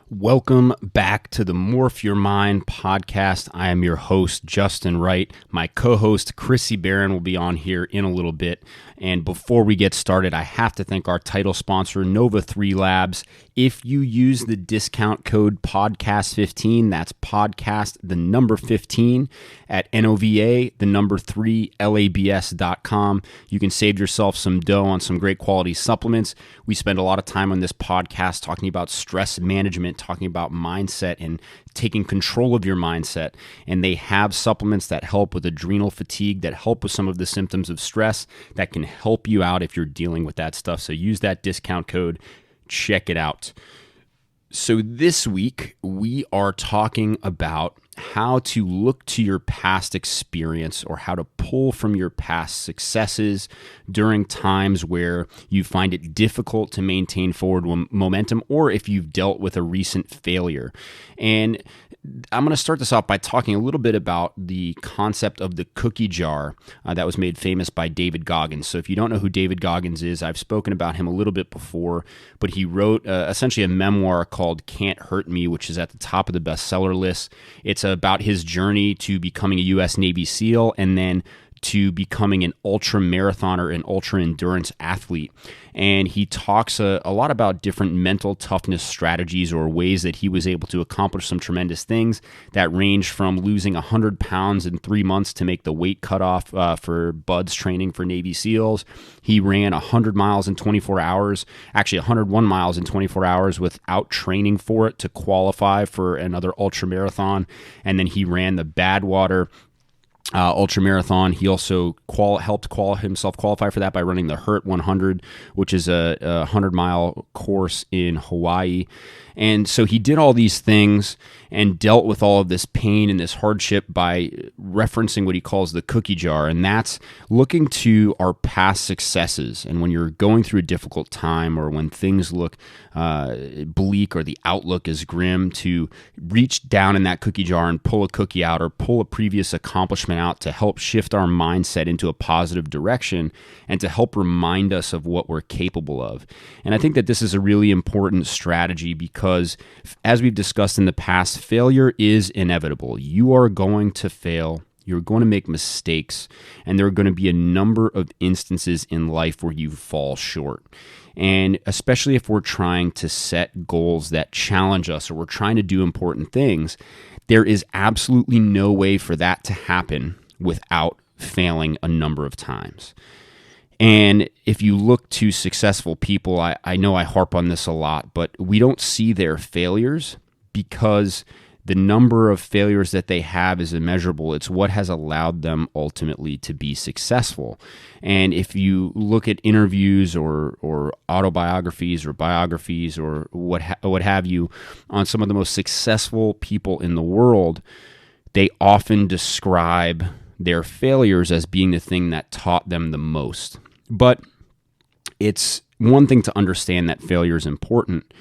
Welcome back to the Morph Your Mind podcast. I am your host, Justin Wright. My co-host, Chrissy Barron, will be on here in a little bit. And before we get started, I have to thank our title sponsor, Nova 3 Labs. If you use the discount code podcast15, that's podcast, the number 15, at NOVA, the number 3, LABS.com, you can save yourself some dough on some great quality supplements. We spend a lot of time on this podcast talking about stress management, talking about mindset and taking control of your mindset. And they have supplements that help with adrenal fatigue, that help with some of the symptoms of stress, that can help you out if you're dealing with that stuff. So use that discount code. Check it out. So this week, we are talking about how to look to your past experience or how to pull from your past successes during times where you find it difficult to maintain forward momentum, or if you've dealt with a recent failure. And I'm going to start this off by talking a little bit about the concept of the cookie jar that was made famous by David Goggins. So if you don't know who David Goggins is, I've spoken about him a little bit before, but he wrote essentially a memoir called Can't Hurt Me, which is at the top of the bestseller list. It's about his journey to becoming a U.S. Navy SEAL and then to becoming an ultra marathoner and ultra endurance athlete. And he talks a lot about different mental toughness strategies or ways that he was able to accomplish some tremendous things that range from losing 100 pounds in 3 months to make the weight cutoff for BUD/S training for Navy SEALs. He ran 100 miles in 24 hours, actually 101 miles in 24 hours without training for it to qualify for another ultra marathon. And then he ran the Badwater ultra marathon. He also helped himself qualify for that by running the Hurt 100, which is a 100-mile course in Hawaii. And so he did all these things and dealt with all of this pain and this hardship by referencing what he calls the cookie jar. And that's looking to our past successes. And when you're going through a difficult time or when things look bleak or the outlook is grim, to reach down in that cookie jar and pull a cookie out or pull a previous accomplishment out to help shift our mindset into a positive direction and to help remind us of what we're capable of. And I think that this is a really important strategy because, as we've discussed in the past, failure is inevitable. You are going to fail. You're going to make mistakes, and there are going to be a number of instances in life where you fall short. And especially if we're trying to set goals that challenge us or we're trying to do important things, there is absolutely no way for that to happen without failing a number of times. And if you look to successful people, I know I harp on this a lot, but we don't see their failures because the number of failures that they have is immeasurable. It's what has allowed them ultimately to be successful. And if you look at interviews or autobiographies or biographies or what have you on some of the most successful people in the world, they often describe their failures as being the thing that taught them the most. But it's one thing to understand that failure is important,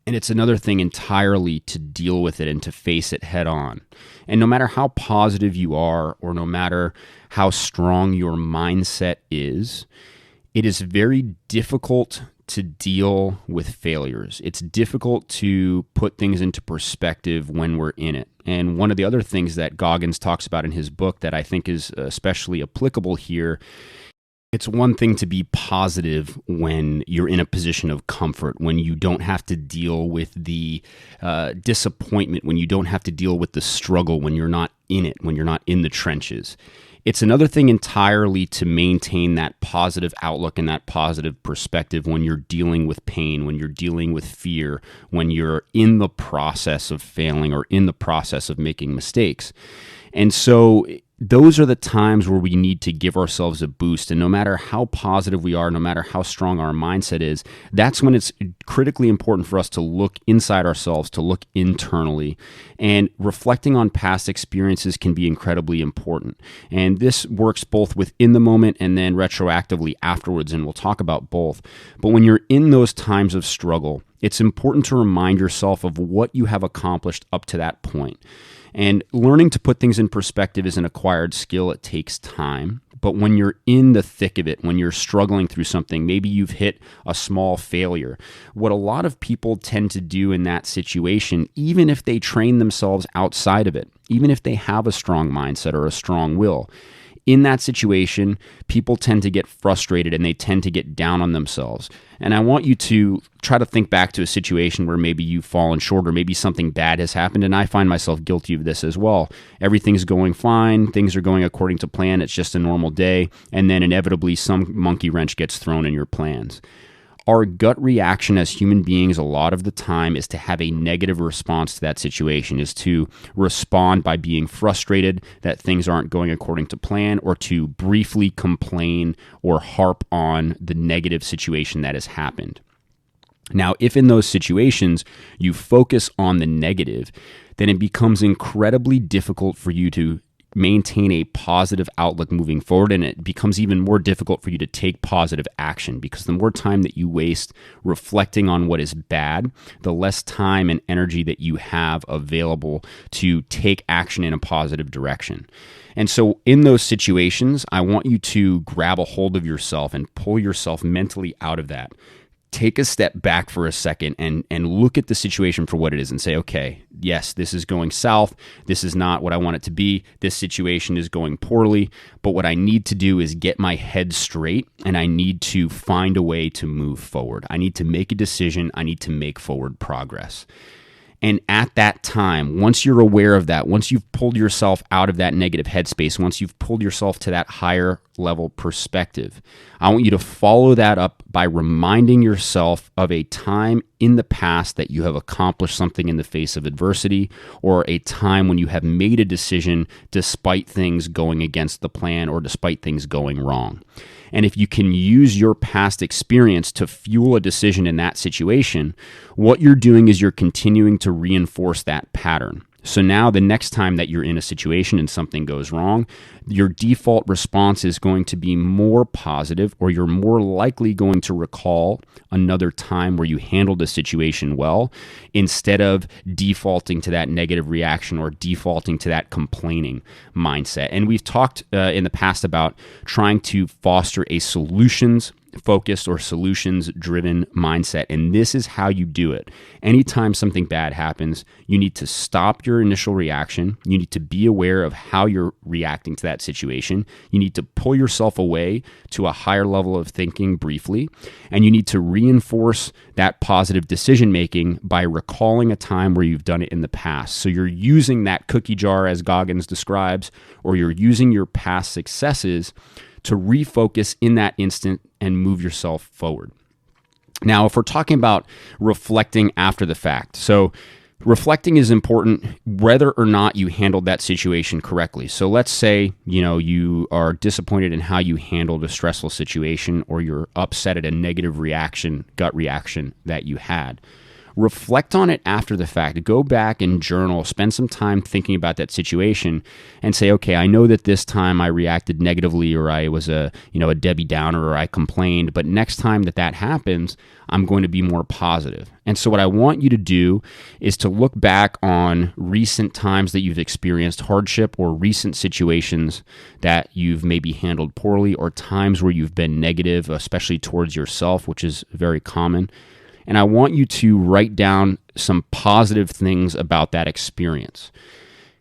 and it's another thing entirely to deal with it and to face it head on. And no matter how positive you are, or no matter how strong your mindset is, it is very difficult to deal with failures. It's difficult to put things into perspective when we're in it. And one of the other things that Goggins talks about in his book that I think is especially applicable here, it's one thing to be positive when you're in a position of comfort, when you don't have to deal with the disappointment, when you don't have to deal with the struggle, when you're not in it, when you're not in the trenches. It's another thing entirely to maintain that positive outlook and that positive perspective when you're dealing with pain, when you're dealing with fear, when you're in the process of failing or in the process of making mistakes. And so those are the times where we need to give ourselves a boost. And no matter how positive we are, no matter how strong our mindset is, that's when it's critically important for us to look inside ourselves, to look internally. And reflecting on past experiences can be incredibly important. And this works both within the moment and then retroactively afterwards, and we'll talk about both. But when you're in those times of struggle, it's important to remind yourself of what you have accomplished up to that point. And learning to put things in perspective is an acquired skill. It takes time. But when you're in the thick of it, when you're struggling through something, maybe you've hit a small failure, what a lot of people tend to do in that situation, even if they train themselves outside of it, even if they have a strong mindset or a strong will, in that situation, people tend to get frustrated and they tend to get down on themselves. And I want you to try to think back to a situation where maybe you've fallen short or maybe something bad has happened. And I find myself guilty of this as well. Everything's going fine. Things are going according to plan. It's just a normal day. And then inevitably some monkey wrench gets thrown in your plans. Our gut reaction as human beings a lot of the time is to have a negative response to that situation, is to respond by being frustrated that things aren't going according to plan, or to briefly complain or harp on the negative situation that has happened. Now, if in those situations you focus on the negative, then it becomes incredibly difficult for you to maintain a positive outlook moving forward, and it becomes even more difficult for you to take positive action, because the more time that you waste reflecting on what is bad, the less time and energy that you have available to take action in a positive direction. And so in those situations, I want you to grab a hold of yourself and pull yourself mentally out of that. Take a step back for a second and look at the situation for what it is and say, okay, yes, this is going south. This is not what I want it to be. This situation is going poorly. But what I need to do is get my head straight, and I need to find a way to move forward. I need to make a decision. I need to make forward progress. And at that time, once you're aware of that, once you've pulled yourself out of that negative headspace, once you've pulled yourself to that higher level perspective, I want you to follow that up by reminding yourself of a time in the past that you have accomplished something in the face of adversity, or a time when you have made a decision despite things going against the plan or despite things going wrong. And if you can use your past experience to fuel a decision in that situation, what you're doing is you're continuing to reinforce that pattern. So now the next time that you're in a situation and something goes wrong, your default response is going to be more positive, or you're more likely going to recall another time where you handled a situation well, instead of defaulting to that negative reaction or defaulting to that complaining mindset. And we've talked in the past about trying to foster a solutions-focused or solutions-driven mindset. And this is how you do it. Anytime something bad happens, you need to stop your initial reaction. You need to be aware of how you're reacting to that situation. You need to pull yourself away to a higher level of thinking briefly. And you need to reinforce that positive decision-making by recalling a time where you've done it in the past. So you're using that cookie jar, as Goggins describes, or you're using your past successes to refocus in that instant and move yourself forward. Now, if we're talking about reflecting after the fact, so reflecting is important whether or not you handled that situation correctly. So let's say, you are disappointed in how you handled a stressful situation, or you're upset at a negative reaction, gut reaction that you had. Reflect on it after the fact. Go back and journal, spend some time thinking about that situation and say, okay, I know that this time I reacted negatively, or I was a Debbie Downer, or I complained, but next time that happens, I'm going to be more positive. And so what I want you to do is to look back on recent times that you've experienced hardship, or recent situations that you've maybe handled poorly, or times where you've been negative, especially towards yourself, which is very common. And I want you to write down some positive things about that experience.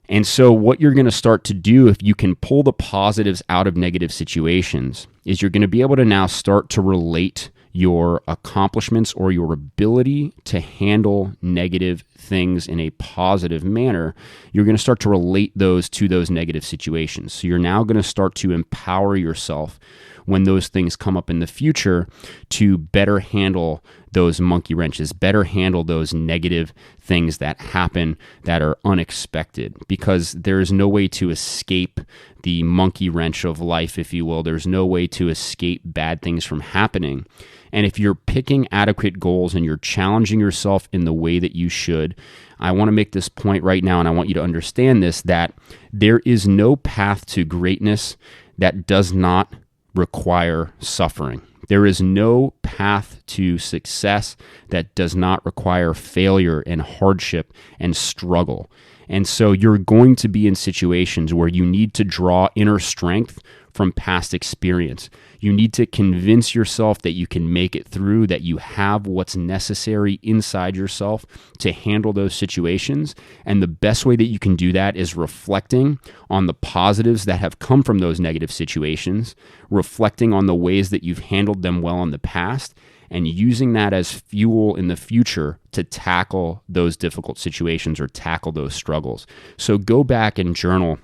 And so what you're going to start to do, if you can pull the positives out of negative situations, is you're going to be able to now start to relate your accomplishments or your ability to handle negative things in a positive manner. You're going to start to relate those to those negative situations. So you're now going to start to empower yourself when those things come up in the future to better handle those monkey wrenches, better handle those negative things that happen that are unexpected, because there is no way to escape the monkey wrench of life, if you will. There's no way to escape bad things from happening. And if you're picking adequate goals and you're challenging yourself in the way that you should, I want to make this point right now, and I want you to understand this, that there is no path to greatness that does not require suffering. There is no path to success that does not require failure and hardship and struggle. And so you're going to be in situations where you need to draw inner strength from past experience. You need to convince yourself that you can make it through, that you have what's necessary inside yourself to handle those situations. And the best way that you can do that is reflecting on the positives that have come from those negative situations, reflecting on the ways that you've handled them well in the past, and using that as fuel in the future to tackle those difficult situations or tackle those struggles. So go back and journal.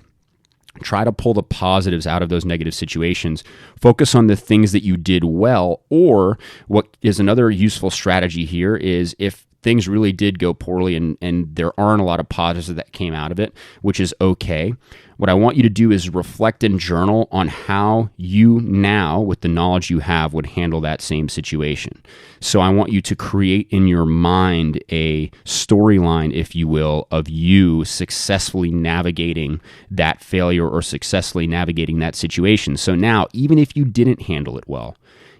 Try to pull the positives out of those negative situations. Focus on the things that you did well, or what is another useful strategy here is if things really did go poorly and there aren't a lot of positives that came out of it, which is okay. What I want you to do is reflect and journal on how you now, with the knowledge you have, would handle that same situation. So I want you to create in your mind a storyline, if you will, of you successfully navigating that failure or successfully navigating that situation. So now, even if you didn't handle it well,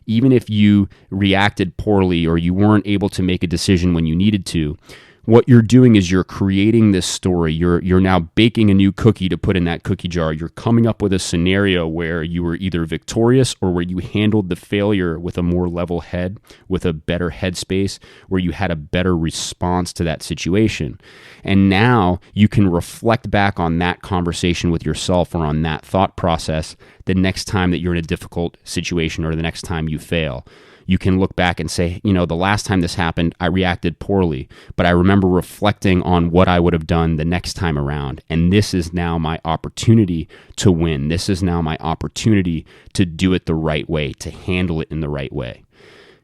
even if you reacted poorly or you weren't able to make a decision when you needed to, what you're doing is you're creating this story. You're now baking a new cookie to put in that cookie jar. You're coming up with a scenario where you were either victorious or where you handled the failure with a more level head, with a better headspace, where you had a better response to that situation. And now you can reflect back on that conversation with yourself or on that thought process the next time that you're in a difficult situation or the next time you fail. You can look back and say, the last time this happened, I reacted poorly, but I remember reflecting on what I would have done the next time around. And this is now my opportunity to win. This is now my opportunity to do it the right way, to handle it in the right way.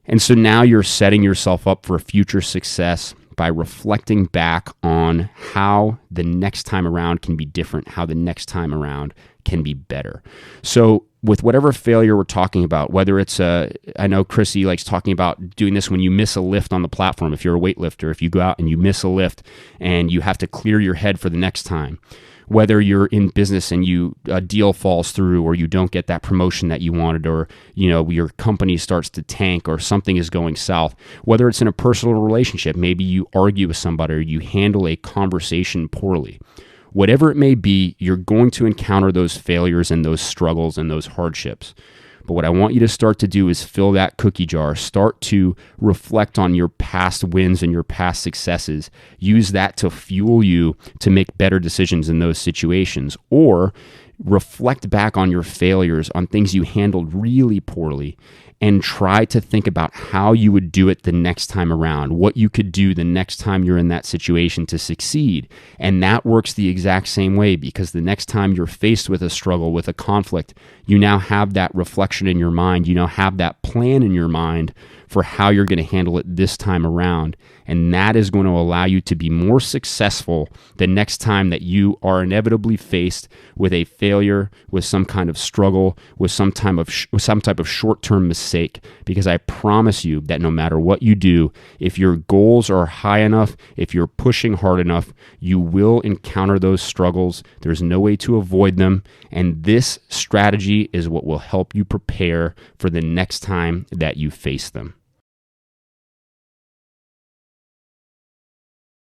And so now you're setting yourself up for future success by reflecting back on how the next time around can be different, how the next time around can be better. So with whatever failure we're talking about, whether it's I know Chrissy likes talking about doing this when you miss a lift on the platform. If you're a weightlifter, if you go out and you miss a lift and you have to clear your head for the next time, whether you're in business and a deal falls through or you don't get that promotion that you wanted, or your company starts to tank or something is going south, whether it's in a personal relationship, maybe you argue with somebody or you handle a conversation poorly. Whatever it may be, you're going to encounter those failures and those struggles and those hardships. But what I want you to start to do is fill that cookie jar. Start to reflect on your past wins and your past successes. Use that to fuel you to make better decisions in those situations. Or reflect back on your failures, on things you handled really poorly, and try to think about how you would do it the next time around, what you could do the next time you're in that situation to succeed. And that works the exact same way, because the next time you're faced with a struggle, with a conflict, you now have that reflection in your mind. You now have that plan in your mind for how you're going to handle it this time around. And that is going to allow you to be more successful the next time that you are inevitably faced with a failure, with some kind of struggle, with some type of short-term mistake. Because I promise you that no matter what you do, if your goals are high enough, if you're pushing hard enough, you will encounter those struggles. There's no way to avoid them. And this strategy is what will help you prepare for the next time that you face them.